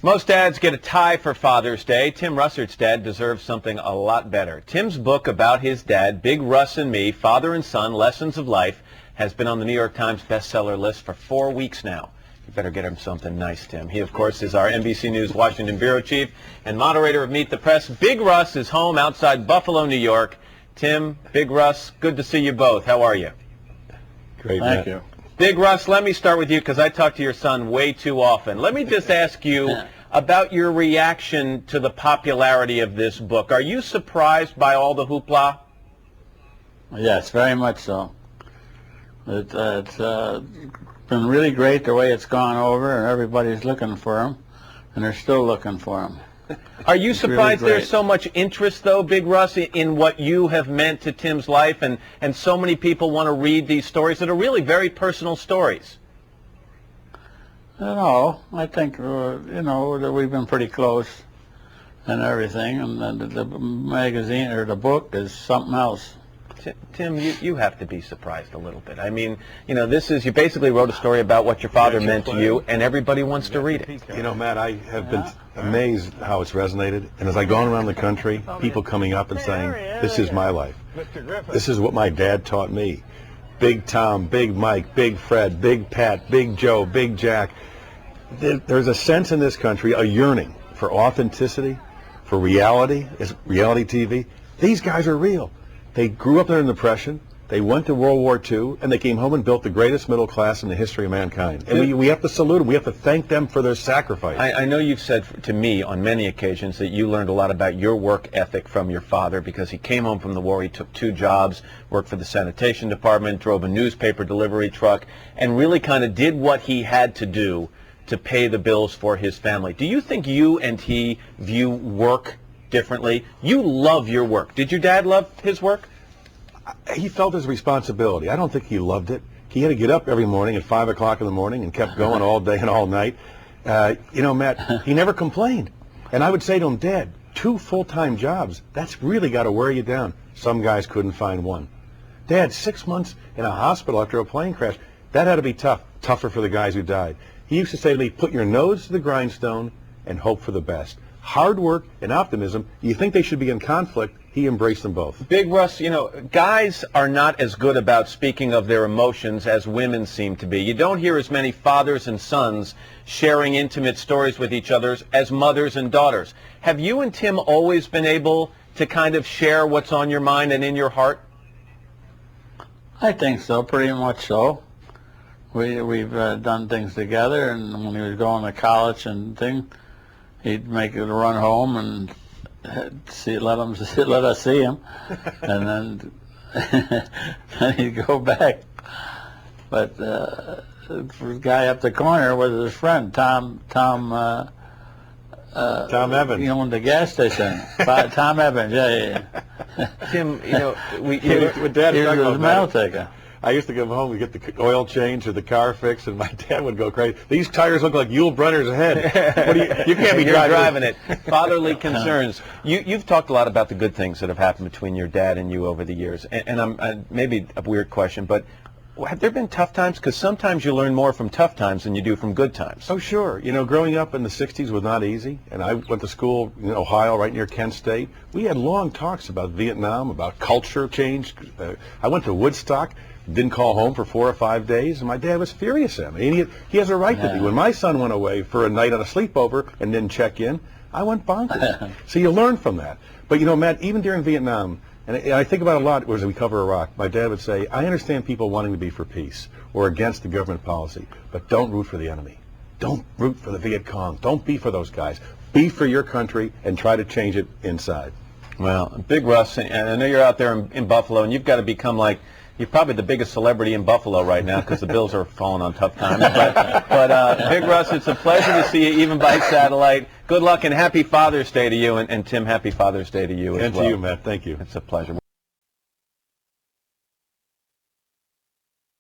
Most dads get a tie for Father's Day. Tim Russert's dad deserves something a lot better. Tim's book about his dad, Big Russ and Me, Father and Son, Lessons of Life, has been on the New York Times bestseller list for 4 weeks now. You better get him something nice, Tim. He, of course, is our NBC News Washington bureau chief and moderator of Meet the Press. Big Russ is home outside Buffalo, New York. Tim, Big Russ, good to see you both. How are you? Great, Thank you. Big Russ, let me start with you because I talk to your son way too often. Let me just ask you about your reaction to the popularity of this book. Are you surprised by all the hoopla? Yes, very much so. It's been really great the way it's gone over, and everybody's looking for him, and they're still looking for him. Are you surprised there's so much interest, though, Big Russ, in what you have meant to Tim's life, and so many people want to read these stories that are really very personal stories? No, I think, that we've been pretty close and everything, and the magazine or the book is something else. Tim, you have to be surprised a little bit. I mean, you basically wrote a story about what your father meant to you, and everybody wants to read it. You know, Matt, I have been amazed how it's resonated. And as I've gone around the country, people coming up and saying, this is my life. This is what my dad taught me. Big Tom, Big Mike, Big Fred, Big Pat, Big Joe, Big Jack. There's a sense in this country, a yearning for authenticity, for reality, reality TV. These guys are real. They grew up during the Depression, they went to World War II, and they came home and built the greatest middle class in the history of mankind. And we have to salute them. We have to thank them for their sacrifice. I know you've said to me on many occasions that you learned a lot about your work ethic from your father because he came home from the war, he took 2 jobs, worked for the sanitation department, drove a newspaper delivery truck, and really kind of did what he had to do to pay the bills for his family. Do you think you and he view work differently? You love your work. Did your dad love his work? He felt his responsibility. I don't think he loved it. He had to get up every morning at 5 o'clock in the morning and kept going all day and all night. Matt, he never complained. And I would say to him, Dad, 2 full-time jobs, that's really got to wear you down. Some guys couldn't find one. Dad, 6 months in a hospital after a plane crash, that had to be tough, tougher for the guys who died. He used to say to me, put your nose to the grindstone and hope for the best. Hard work and optimism, you think they should be in conflict, he embraced them both. Big Russ, guys are not as good about speaking of their emotions as women seem to be. You don't hear as many fathers and sons sharing intimate stories with each other as mothers and daughters. Have you and Tim always been able to kind of share what's on your mind and in your heart? I think so, pretty much so. We've done things together, and when he was going to college and things, he'd make it a run home and let us see him, and then he'd go back. But the guy up the corner was his friend Tom Evans. Owned the gas station. Tom Evans, yeah. Tim, with Dad, he was his mail taker. I used to come home and get the oil change or the car fixed, and my dad would go crazy. These tires look like Yul Brynner's head. You can't be driving it. Fatherly concerns. You've talked a lot about the good things that have happened between your dad and you over the years. And maybe a weird question, but have there been tough times? Because sometimes you learn more from tough times than you do from good times. Oh, sure. Growing up in the 60s was not easy, and I went to school in Ohio, right near Kent State. We had long talks about Vietnam, about culture change. I went to Woodstock. Didn't call home for 4 or 5 days, and my dad was furious at me. And he has a right to be. When my son went away for a night on a sleepover and didn't check in, I went bonkers. So you learn from that. But Matt, even during Vietnam, and I think about it a lot as we cover Iraq, my dad would say, I understand people wanting to be for peace or against the government policy, but don't root for the enemy. Don't root for the Viet Cong. Don't be for those guys. Be for your country and try to change it inside. Well, Big Russ, and I know you're out there in Buffalo, and you've got to become you're probably the biggest celebrity in Buffalo right now because the Bills are falling on tough times. But Big Russ, it's a pleasure to see you even by satellite. Good luck and happy Father's Day to you. And Tim, happy Father's Day to you as well. And to you, Matt. Thank you. It's a pleasure.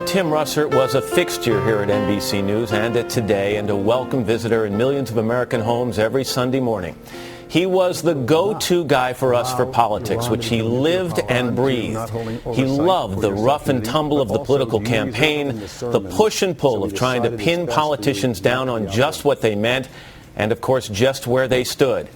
Tim Russert was a fixture here at NBC News and at Today, and a welcome visitor in millions of American homes every Sunday morning. He was the go-to guy for us for politics, which he lived and breathed. He loved the rough and tumble of the political campaign, the push and pull of trying to pin politicians down on just what they meant, and, of course, just where they stood.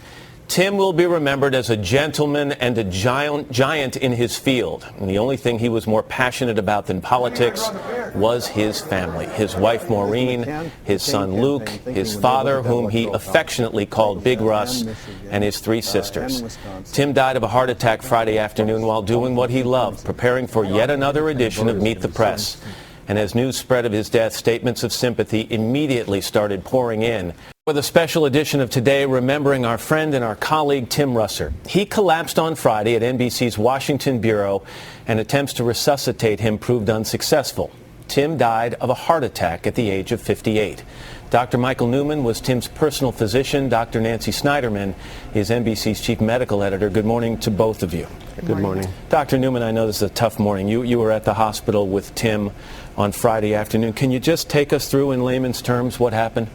Tim will be remembered as a gentleman and a giant in his field. And the only thing he was more passionate about than politics was his family. His wife, Maureen, his son, Luke, his father, whom he affectionately called Big Russ, and his 3 sisters. Tim died of a heart attack Friday afternoon while doing what he loved, preparing for yet another edition of Meet the Press. And as news spread of his death, statements of sympathy immediately started pouring in. With a special edition of Today, remembering our friend and our colleague Tim Russert. He collapsed on Friday at NBC's Washington bureau, and attempts to resuscitate him proved unsuccessful. Tim died of a heart attack at the age of 58. Dr. Michael Newman was Tim's personal physician. Dr. Nancy Snyderman is NBC's chief medical editor. Good morning to both of you. Good morning. Dr. Newman, I know this is a tough morning. You were at the hospital with Tim on Friday afternoon. Can you just take us through in layman's terms what happened?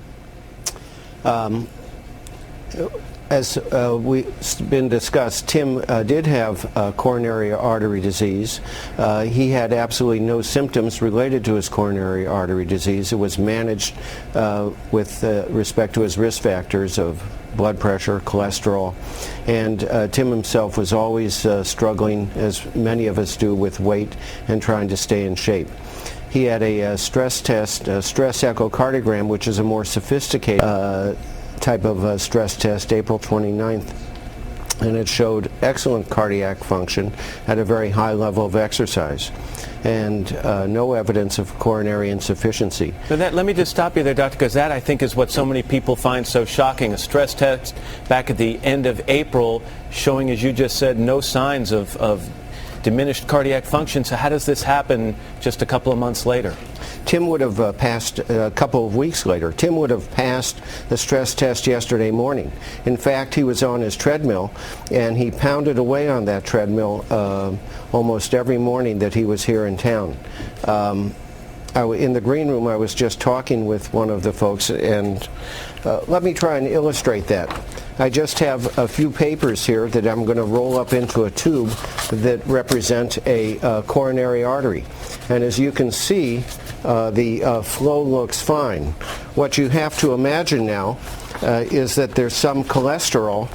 As we've been discussed, Tim did have coronary artery disease. He had absolutely no symptoms related to his coronary artery disease. It was managed with respect to his risk factors of blood pressure, cholesterol, and Tim himself was always struggling, as many of us do, with weight and trying to stay in shape. He had a stress test, a stress echocardiogram, which is a more sophisticated type of stress test, April 29th, and it showed excellent cardiac function at a very high level of exercise, and no evidence of coronary insufficiency. Let me just stop you there, Doctor, because that, I think, is what so many people find so shocking. A stress test back at the end of April showing, as you just said, no signs of diminished cardiac function. So how does this happen just a couple of months later? Tim would have passed a couple of weeks later. Tim would have passed the stress test yesterday morning. In fact, he was on his treadmill, and he pounded away on that treadmill almost every morning that he was here in town. In the green room, I was just talking with one of the folks, and let me try and illustrate that. I just have a few papers here that I'm going to roll up into a tube that represent a coronary artery. And as you can see, the flow looks fine. What you have to imagine now is that there's some cholesterol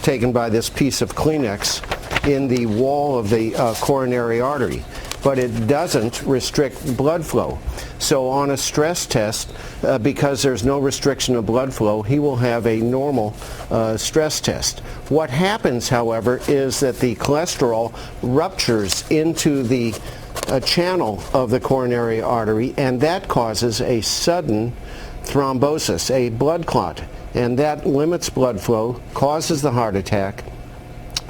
taken by this piece of Kleenex in the wall of the coronary artery, but it doesn't restrict blood flow. So on a stress test, because there's no restriction of blood flow, he will have a normal stress test. What happens, however, is that the cholesterol ruptures into the channel of the coronary artery, and that causes a sudden thrombosis, a blood clot, and that limits blood flow, causes the heart attack.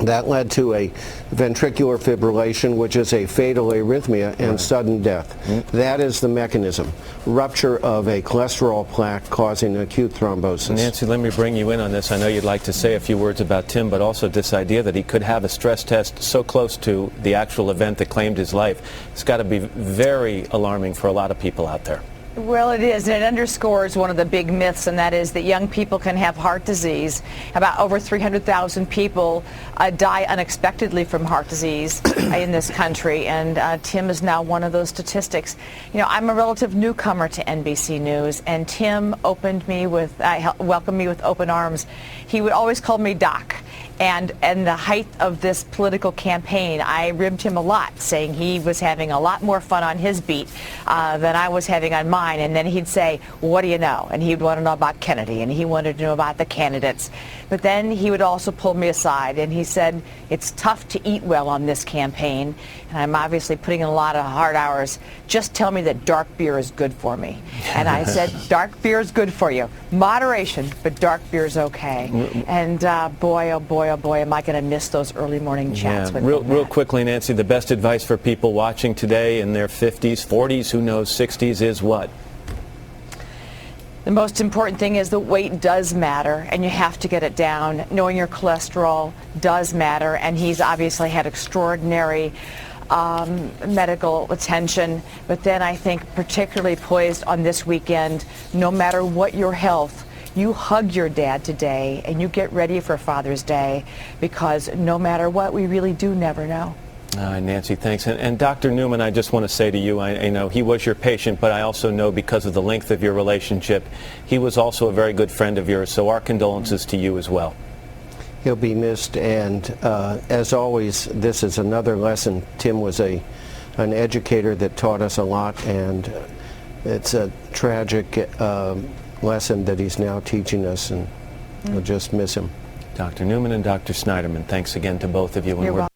That led to a ventricular fibrillation, which is a fatal arrhythmia and sudden death. That is the mechanism. Rupture of a cholesterol plaque causing acute thrombosis. Nancy, let me bring you in on this. I know you'd like to say a few words about Tim, but also this idea that he could have a stress test so close to the actual event that claimed his life. It's got to be very alarming for a lot of people out there. Well, it is, and it underscores one of the big myths, and that is that young people can have heart disease. About over 300,000 people die unexpectedly from heart disease in this country, and Tim is now one of those statistics. You know, I'm a relative newcomer to NBC News, and Tim welcomed me with open arms. He would always call me Doc. And the height of this political campaign, I ribbed him a lot, saying he was having a lot more fun on his beat than I was having on mine. And then he'd say, what do you know? And he'd want to know about Kennedy, and he wanted to know about the candidates. But then he would also pull me aside, and he said, it's tough to eat well on this campaign, and I'm obviously putting in a lot of hard hours. Just tell me that dark beer is good for me. And I said, dark beer is good for you. Moderation, but dark beer is okay. And boy, oh boy, oh boy, am I going to miss those early morning chats with him. Real quickly, Nancy, the best advice for people watching today in their 50s, 40s, who knows, 60s is what? The most important thing is the weight does matter, and you have to get it down. Knowing your cholesterol does matter, and he's obviously had extraordinary medical attention. But then I think particularly poised on this weekend, no matter what your health, you hug your dad today and you get ready for Father's Day, because no matter what, we really do never know. Nancy, thanks. And Dr. Newman, I just want to say to you, I know he was your patient, but I also know because of the length of your relationship, he was also a very good friend of yours, so our condolences to you as well. He'll be missed, and as always, this is another lesson. Tim was an educator that taught us a lot, and it's a tragic lesson that he's now teaching us, and we'll just miss him. Dr. Newman and Dr. Snyderman, thanks again to both of you. You're welcome.